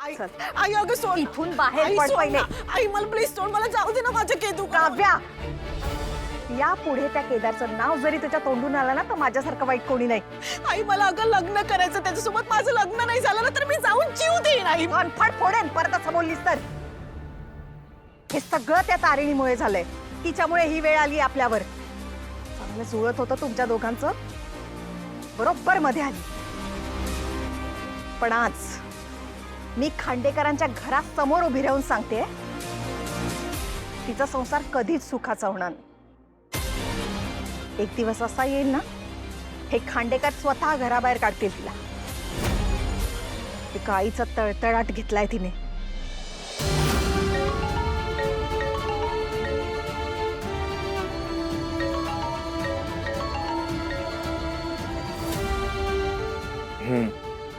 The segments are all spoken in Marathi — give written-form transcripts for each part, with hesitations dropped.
आई अगं सोड, इथून बाहेर आई पड सोड पहिले. ना. आई मला प्लीज सोड, मला जाऊ दे ना माझ्या केतू. काव्या, या पुढे त्या केदारचं नाव जरी तुझ्या तोंडून आलं ना तर माझ्यासारखं वाईट कोणी नाही. आई मला अगं लग्न करायचं, त्याच्यासोबत माझं लग्न नाही झालं ना तर मी जाऊन जीव देईन. आई कॉन्फर्ट फोडेन परत असं बोललीस तर. हे सगळं त्या तारिणीमुळे झालंय. तिच्यामुळे ही वेळ आली आपल्यावर. चांगलं जुळत होतं तुमच्या दोघांचं, बरोबर मध्ये आली. पण आज मी खांडेकरांच्या घरासमोर उभी राहून सांगते, तिचा संसार कधीच सुखाचा होणार नाही. एक दिवस असा येईल ना, हे खांडेकर स्वतः घराबाहेर काढतील तिला. एका आईचा तळतळाट घेतलाय तिने.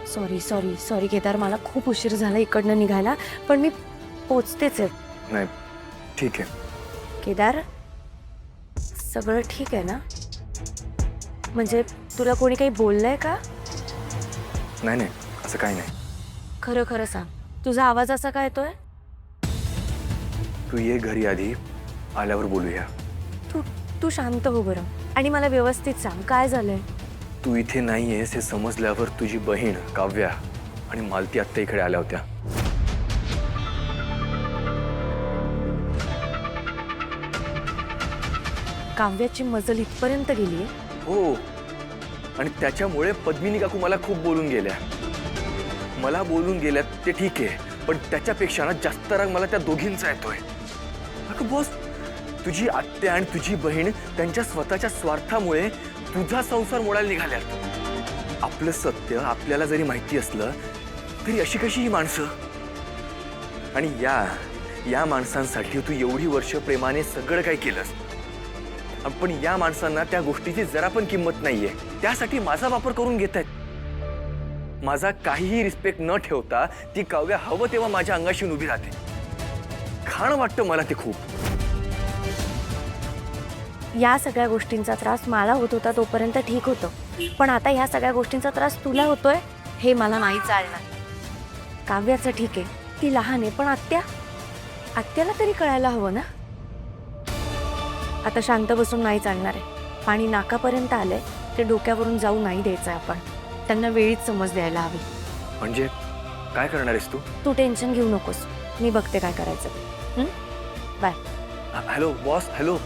सॉरी सॉरी सॉरी केदार, मला खूप उशीर झाला इकडनं निघायला, पण मी पोचतेच आहे. नाही ठीक आहे. केदार, सगळं ठीक आहे ना? म्हणजे तुला कोणी काही बोललंय का? नाही नाही, असं काही नाही. खरं खरं सांग, तुझा आवाज असा काय येतोय? तू ये घरी, आधी आल्यावर बोलूया. तू तू शांत हो बरं, आणि मला व्यवस्थित सांग काय झालंय. तू इथे नाही आहेस हे समजल्यावर तुझी बहीण काव्या आणि मालती आत्ता इकडे आल्या होत्या. काव्याची मजल इथपर्यंत गेलीये? हो, आणि त्याच्यामुळे पद्मिनी काकू मला खूप बोलून गेल्या. मला बोलून गेल्यात ते ठीक आहे, पण त्याच्यापेक्षा ना जास्त राग मला त्या दोघींचा येतोय. अगं बॉस, तुझी आत्या आणि तुझी बहीण त्यांच्या स्वतःच्या स्वार्थामुळे तुझा संसार मोडायला निघाल्यात. आपलं सत्य आपल्याला जरी माहिती असलं तरी अशी कशी ही माणसं? आणि या माणसांसाठी तू एवढी वर्ष प्रेमाने सगळं काही केलंस, पण या माणसांना त्या गोष्टीची जरा पण किंमत नाहीये. त्यासाठी माझा वापर करून घेत आहेत. माझा काहीही रिस्पेक्ट न ठेवता ती काव्या हवं तेव्हा माझ्या अंगाशी उभी राहते. घाण वाटतं मला ते खूप. या सगळ्या गोष्टींचा त्रास मला होत होता तोपर्यंत ठीक होतं, पण आता ह्या सगळ्या गोष्टींचा त्रास तुला होतोय हे मला नाही चालणार. काव्याचं ठीक आहे, ती लहान आहे, पण आत्याला तरी कळायला हवं ना. आता शांत बसून नाही चालणार आहे. पाणी नाकापर्यंत आलंय, ते डोक्यावरून जाऊ नाही द्यायचं आपण. त्यांना वेळीच समज द्यायला हवी. म्हणजे काय करणार आहेस तू? तू टेन्शन घेऊ नकोस, मी बघते काय करायचं. बाय. Hello boss, hello.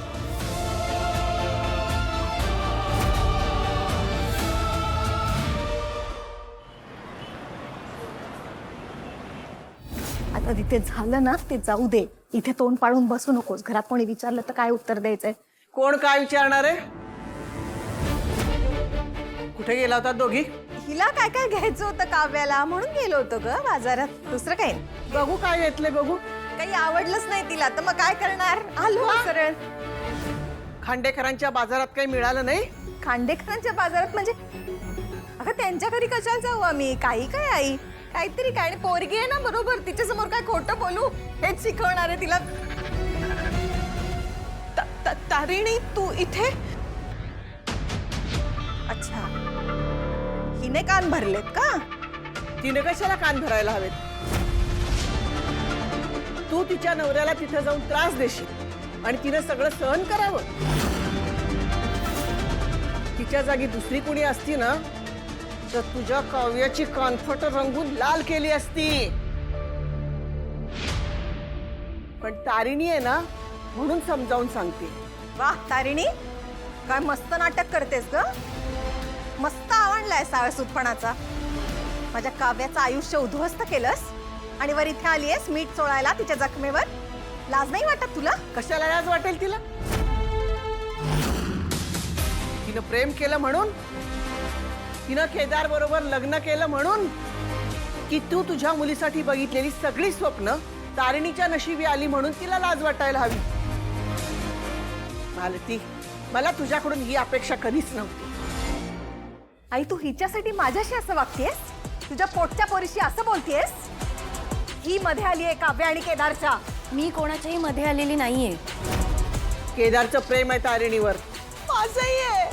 आता तिथे झालं ना ते जाऊ दे. इथे तोंड पाडून बसू नकोस. घरात कोणी विचारलं तर काय उत्तर द्यायचंय? कोण काय विचारणार आहे? कुठे गेला होता दोघी? हिला काय काय घ्यायचं होतं काव्याला म्हणून गेलो होतो ग बाजारात. दुसरं काही नाही. बघू काय घेतले बघू. काही आवडलंच नाही तिला तर मग काय करणार? आलो सरळ. खांडेकरांच्या बाजारात काही मिळालं नाही? खांडेकरांच्या बाजारात म्हणजे अगं त्यांच्या घरी कशाला जाऊ आम्ही? काही काय आई, काहीतरी काय. आणि पोरगी आहे ना बरोबर, तिच्या समोर काय खोटं बोलू हेच शिकवणार आहे तिला. तारिणी तू इथे? अच्छा, हिने कान भरलेत का? तिने कशाला कान भरायला हवेत? तू तिच्या नवऱ्याला तिथे जाऊन त्रास देशील आणि तिने सगळं सहन करावं? तिच्या जागी दुसरी कुणी असती ना तर तुझ्या काव्याची कानफट रंगून लाल केली असती. पण तारिणी आहे ना म्हणून समजावून सांगते. वाह तारिणी, काय मस्त नाटक करतेस ग. मस्त आवडलाय साळसूतपणाचा. माझ्या काव्याचं आयुष्य उद्ध्वस्त केलंस आणि वर इथे आलीयस मीठ चोळायला तिच्या जखमेवर. लाज नाही वाटत तुला? कशाला लाज वाटेल तिला? तिनं प्रेम केलं म्हणून? तिनं केदार बरोबर लग्न केलं म्हणून? की तू तुझ्या मुलीसाठी बघितलेली सगळी स्वप्न तारिणीच्या नशिबी आली म्हणून तिला लाज वाटायला हवी? मालती, मला तुझ्याकडून ही अपेक्षा कधीच नव्हती. आई तू हिच्यासाठी माझ्याशी असं वागतेस? तुझ्या पोटच्या पोरीशी असं बोलतेस? ही मध्ये आली आहे काव्या आणि केदारच्या. मी कोणाच्याही मध्ये आलेली नाहीये. केदारचं प्रेम आहे तारिणीवर. माझंही आहे.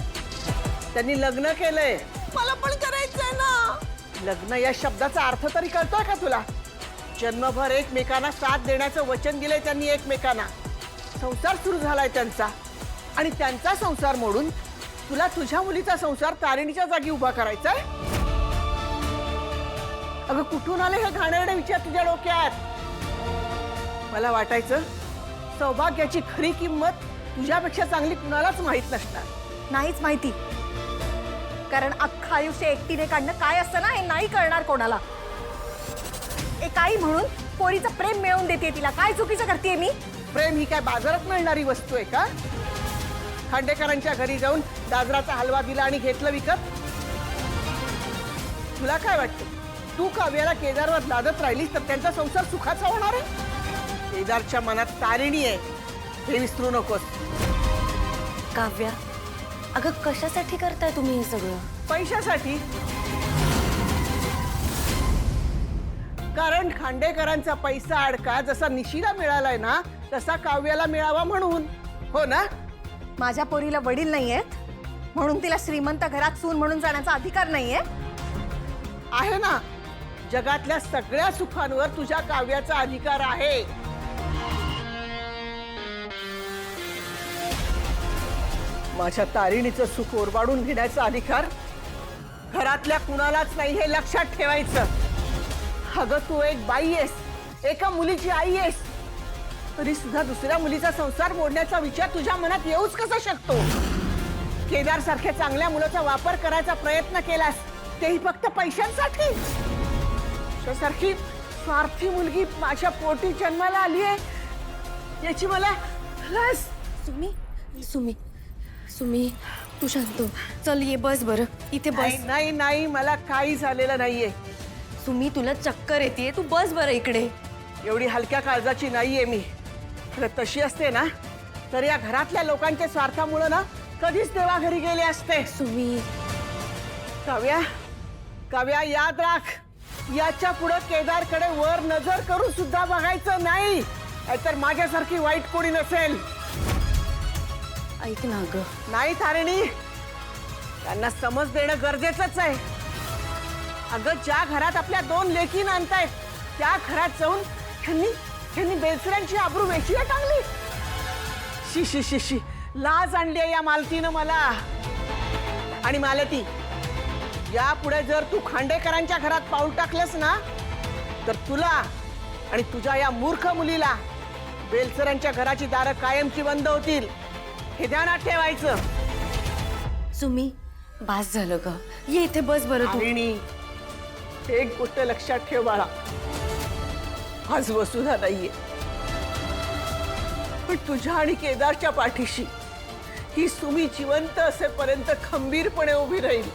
त्यांनी लग्न केलंय. मला पण करायचंय ना. लग्न या शब्दाचा अर्थ तरी कळतोय का तुला? जन्मभर एकमेकांना साथ देण्याचं वचन दिलंय त्यांनी एकमेकांना. संसार सुरू झालाय त्यांचा आणि त्यांचा संसार मोडून तुला तुझ्या मुलीचा संसार तारिणीच्या जागी उभा करायचा आहे. अगं कुठून आले हे घाणेरडे विचार तुझ्या डोक्यात? मला वाटायचं सौभाग्याची खरी किंमत तुझ्यापेक्षा चांगली कुणालाच माहित नसणार. नाहीच माहिती, कारण अख्खं आयुष्य एकटीने काढणं काय असतं ना हे नाही कळणार कोणाला. एक आई म्हणून पोरीचं प्रेम मिळवून देते तिला. काय चुकीचं करते मी? प्रेम ही काय बाजारात मिळणारी वस्तू आहे का? खांडेकरांच्या घरी जाऊन गाजराचा हलवा दिला आणि घेतलं विकत. तुला काय वाटतं तू काव्याला केदारवर लादत राहिलीस तर त्यांचा संसार सुखाचा होणार आहे? केदारच्या मनात तारिणी आहे हे विसरू नकोस. काव्या, अगं कशासाठी करताय तुम्ही हे सगळं? पैशासाठी. कारण खांडेकरांचा पैसा अडका जसा निशीला मिळालाय ना तसा काव्याला मिळावा म्हणून. हो ना? माझ्या पोरीला वडील नाहीयेत म्हणून तिला श्रीमंत घरात सून म्हणून जाण्याचा अधिकार नाहीये? आहे ना. जगातल्या सगळ्या सुखांवर तुझ्या काव्याचा अधिकार आहे. माझ्या तारिणीचं सुख ओरबाडून घेण्याचा अधिकार घरातल्या कुणालाच नाही हे लक्षात ठेवायचं. अगं तू एक बाई आहेस, एका मुलीची आई आहेस, तरी सुद्धा दुसऱ्या मुलीचा संसार मोडण्याचा विचार तुझ्या मनात येऊच कसा शकतो? केदार सारख्या चांगल्या मुलाचा वापर करायचा प्रयत्न केलास तेही फक्त पैशांसाठी. सारखी स्वार्थी मुलगी माझ्या पोटी जन्माला आली आहे याची मला लाज. सुमी, सुमी, सुमी, तू शांत हो. चल ये बस बरं इथे बस. नाही नाही नाही, मला काही झालेलं नाहीये. सुमी, तुला चक्कर येते, तू बस बरं इकडे. एवढी हलक्या काळजाची नाहीये मी. तशी असते ना तर या घरातल्या लोकांच्या स्वार्थामुळे ना कधीच देवाघरी गेले असते. सुमी, काव्या, काव्या याद राख, याच्या पुढे केदारकडे वर नजर करून सुद्धा बघायचं नाही, नाहीतर माझ्यासारखी वाईट कोणी नसेल. ऐक ना ग. नाही तारिणी, त्यांना समज देणं गरजेचंच आहे. अगं ज्या घरात आपल्या 2 लेकी आणतायत त्या घरात जाऊन त्यांनी बेलसऱ्यांची आबरू वेशीला टांगली. शी शी शी शी, लाज आणली या मालकीनं मला. आणि मालती, यापुढे जर तू खांडेकरांच्या घरात पाऊल टाकलंस ना तर तुला आणि तुझ्या या मूर्ख मुलीला बेलसरांच्या घराची दारं कायमची बंद होतील हे ध्यानात ठेवायचं. सुमी, बास झालं ग. ये इथे बस बरं तू. तारिणी, एक गोष्ट लक्षात ठेव बाळा, आज वसुधा नाहीये पण तुझ्या आणि केदारच्या पाठीशी ही सुमी जिवंत असेपर्यंत खंबीरपणे उभी राहील.